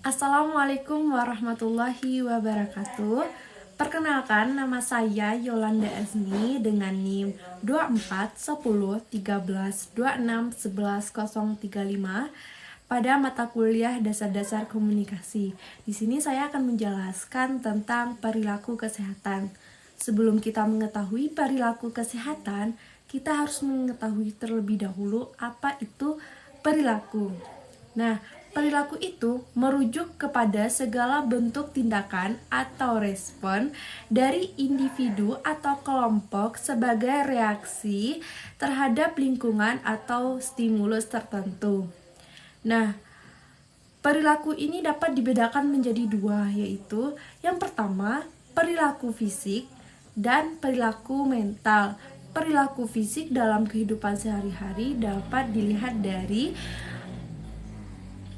Assalamualaikum warahmatullahi wabarakatuh. Perkenalkan, nama saya Yolanda Azmi dengan NIM 24 10 13 26 11 035 pada mata kuliah Dasar-Dasar Komunikasi. Di sini saya akan menjelaskan tentang perilaku kesehatan. Sebelum kita mengetahui perilaku kesehatan, kita harus mengetahui terlebih dahulu apa itu perilaku. Nah, perilaku itu merujuk kepada segala bentuk tindakan atau respon dari individu atau kelompok sebagai reaksi terhadap lingkungan atau stimulus tertentu. Nah, perilaku ini dapat dibedakan menjadi dua, yaitu yang pertama, perilaku fisik dan perilaku mental. Perilaku fisik dalam kehidupan sehari-hari dapat dilihat dari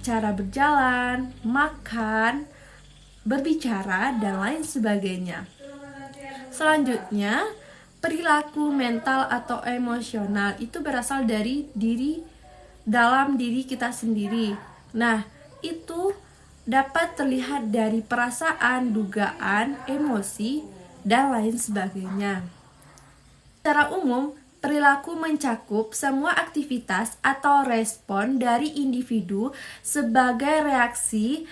cara berjalan, makan, berbicara, dan lain sebagainya. Selanjutnya, perilaku mental atau emosional itu berasal dari dalam diri kita sendiri. Nah, itu dapat terlihat dari perasaan, dugaan, emosi, dan lain sebagainya. Secara umum, perilaku mencakup semua aktivitas atau respon dari individu sebagai reaksi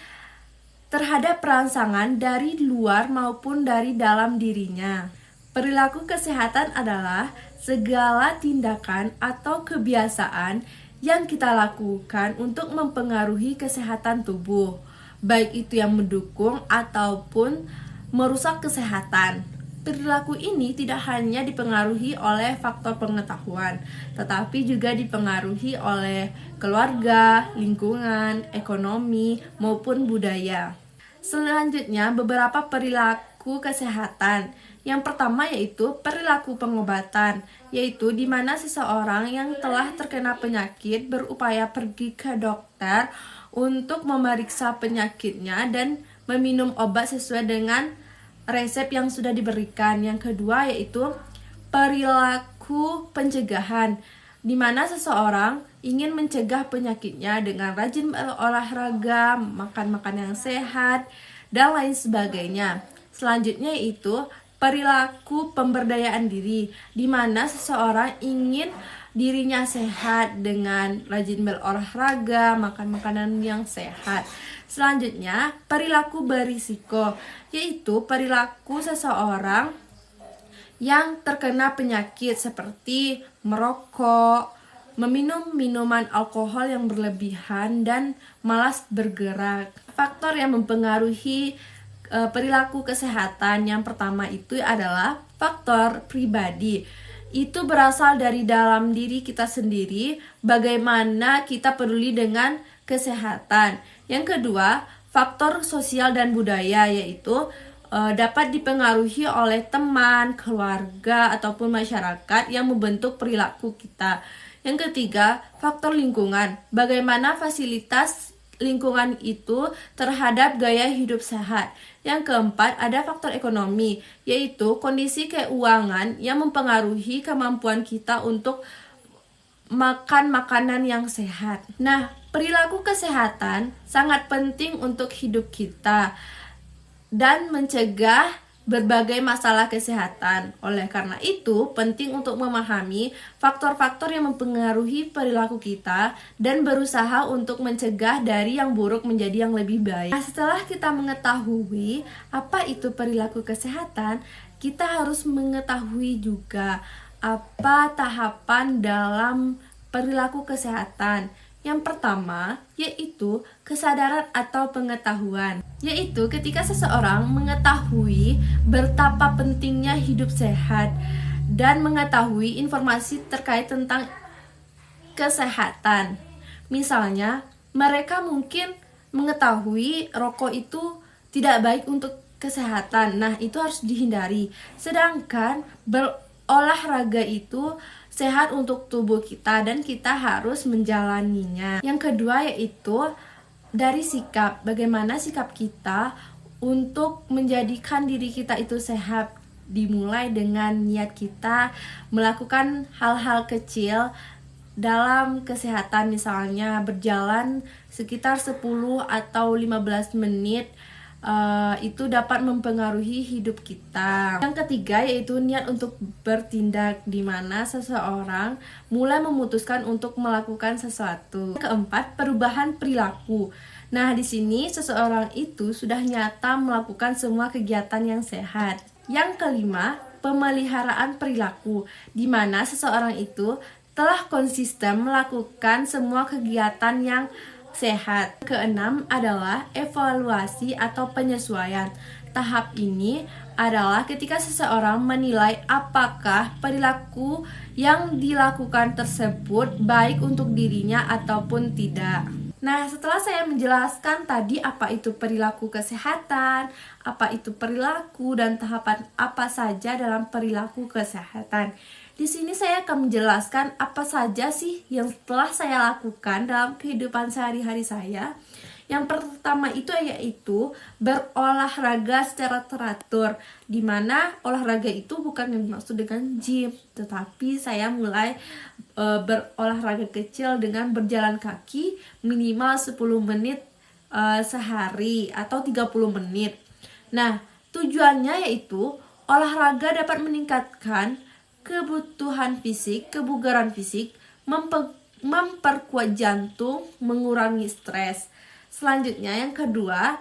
terhadap rangsangan dari luar maupun dari dalam dirinya. Perilaku kesehatan adalah segala tindakan atau kebiasaan yang kita lakukan untuk mempengaruhi kesehatan tubuh, baik itu yang mendukung ataupun merusak kesehatan. Perilaku ini tidak hanya dipengaruhi oleh faktor pengetahuan, tetapi juga dipengaruhi oleh keluarga, lingkungan, ekonomi, maupun budaya. Selanjutnya, beberapa perilaku kesehatan. Yang pertama yaitu perilaku pengobatan, yaitu di mana seseorang yang telah terkena penyakit berupaya pergi ke dokter untuk memeriksa penyakitnya dan meminum obat sesuai dengan resep yang sudah diberikan. Yang kedua yaitu perilaku pencegahan, di mana seseorang ingin mencegah penyakitnya dengan rajin berolahraga, makan makanan yang sehat, dan lain sebagainya. Selanjutnya yaitu perilaku pemberdayaan diri, di mana seseorang ingin dirinya sehat dengan rajin berolahraga, makan makanan yang sehat. Selanjutnya, perilaku berisiko, yaitu perilaku seseorang yang terkena penyakit seperti merokok, meminum minuman alkohol yang berlebihan, dan malas bergerak. Faktor yang mempengaruhi perilaku kesehatan yang pertama itu adalah faktor pribadi. Itu berasal dari dalam diri kita sendiri, bagaimana kita peduli dengan kesehatan. Yang kedua, faktor sosial dan budaya, yaitu dapat dipengaruhi oleh teman, keluarga, ataupun masyarakat yang membentuk perilaku kita. Yang ketiga, faktor lingkungan, bagaimana fasilitas lingkungan itu terhadap gaya hidup sehat. Yang keempat, ada faktor ekonomi, yaitu kondisi keuangan yang mempengaruhi kemampuan kita untuk makan makanan yang sehat. Nah, perilaku kesehatan sangat penting untuk hidup kita dan mencegah berbagai masalah kesehatan. Oleh karena itu, penting untuk memahami faktor-faktor yang mempengaruhi perilaku kita dan berusaha untuk mencegah dari yang buruk menjadi yang lebih baik. Nah, setelah kita mengetahui apa itu perilaku kesehatan, kita harus mengetahui juga apa tahapan dalam perilaku kesehatan. Yang pertama yaitu kesadaran atau pengetahuan, yaitu ketika seseorang mengetahui betapa pentingnya hidup sehat dan mengetahui informasi terkait tentang kesehatan. Misalnya, mereka mungkin mengetahui rokok itu tidak baik untuk kesehatan. Nah, itu harus dihindari. Sedangkan berolahraga itu sehat untuk tubuh kita dan kita harus menjalaninya. Yang kedua yaitu dari sikap, bagaimana sikap kita untuk menjadikan diri kita itu sehat. Dimulai dengan niat kita melakukan hal-hal kecil dalam kesehatan, misalnya berjalan sekitar 10 atau 15 menit itu dapat mempengaruhi hidup kita. Yang ketiga yaitu niat untuk bertindak, di mana seseorang mulai memutuskan untuk melakukan sesuatu. Keempat, perubahan perilaku. Nah, di sini seseorang itu sudah nyata melakukan semua kegiatan yang sehat. Yang kelima, pemeliharaan perilaku, di mana seseorang itu telah konsisten melakukan semua kegiatan yang sehat. Keenam adalah evaluasi atau penyesuaian. Tahap ini adalah ketika seseorang menilai apakah perilaku yang dilakukan tersebut baik untuk dirinya ataupun tidak. Nah, setelah saya menjelaskan tadi apa itu perilaku kesehatan, apa itu perilaku, dan tahapan apa saja dalam perilaku kesehatan, di sini saya akan menjelaskan apa saja sih yang telah saya lakukan dalam kehidupan sehari-hari saya. Yang pertama itu yaitu berolahraga secara teratur, di mana olahraga itu bukan yang dimaksud dengan gym, tetapi saya mulai berolahraga kecil dengan berjalan kaki minimal 10 menit sehari atau 30 menit. Nah, tujuannya yaitu olahraga dapat meningkatkan kebutuhan fisik, kebugaran fisik, memperkuat jantung, mengurangi stres. Selanjutnya yang kedua,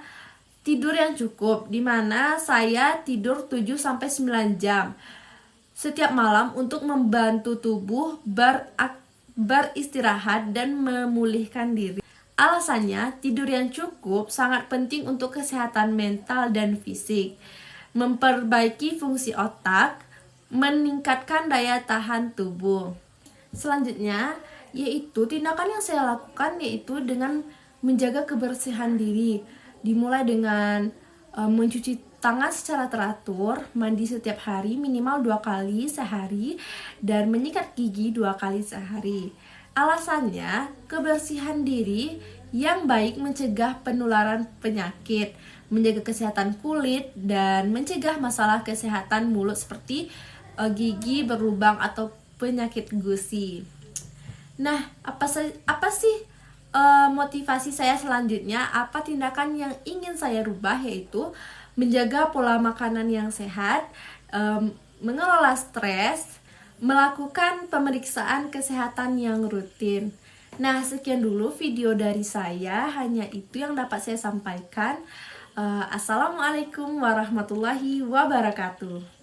tidur yang cukup, di mana saya tidur 7-9 jam setiap malam untuk membantu tubuh beristirahat dan memulihkan diri. Alasannya, tidur yang cukup sangat penting untuk kesehatan mental dan fisik, memperbaiki fungsi otak, meningkatkan daya tahan tubuh. Selanjutnya, yaitu tindakan yang saya lakukan yaitu dengan menjaga kebersihan diri, dimulai dengan mencuci tangan secara teratur, mandi setiap hari minimal 2 kali sehari, dan menyikat gigi 2 kali sehari. Alasannya, kebersihan diri yang baik mencegah penularan penyakit, menjaga kesehatan kulit, dan mencegah masalah kesehatan mulut seperti gigi berlubang atau penyakit gusi. Nah, apa sih motivasi saya selanjutnya? Apa tindakan yang ingin saya rubah? Yaitu menjaga pola makanan yang sehat, mengelola stres, melakukan pemeriksaan kesehatan yang rutin. Nah, sekian dulu video dari saya, hanya itu yang dapat saya sampaikan. Assalamualaikum warahmatullahi wabarakatuh.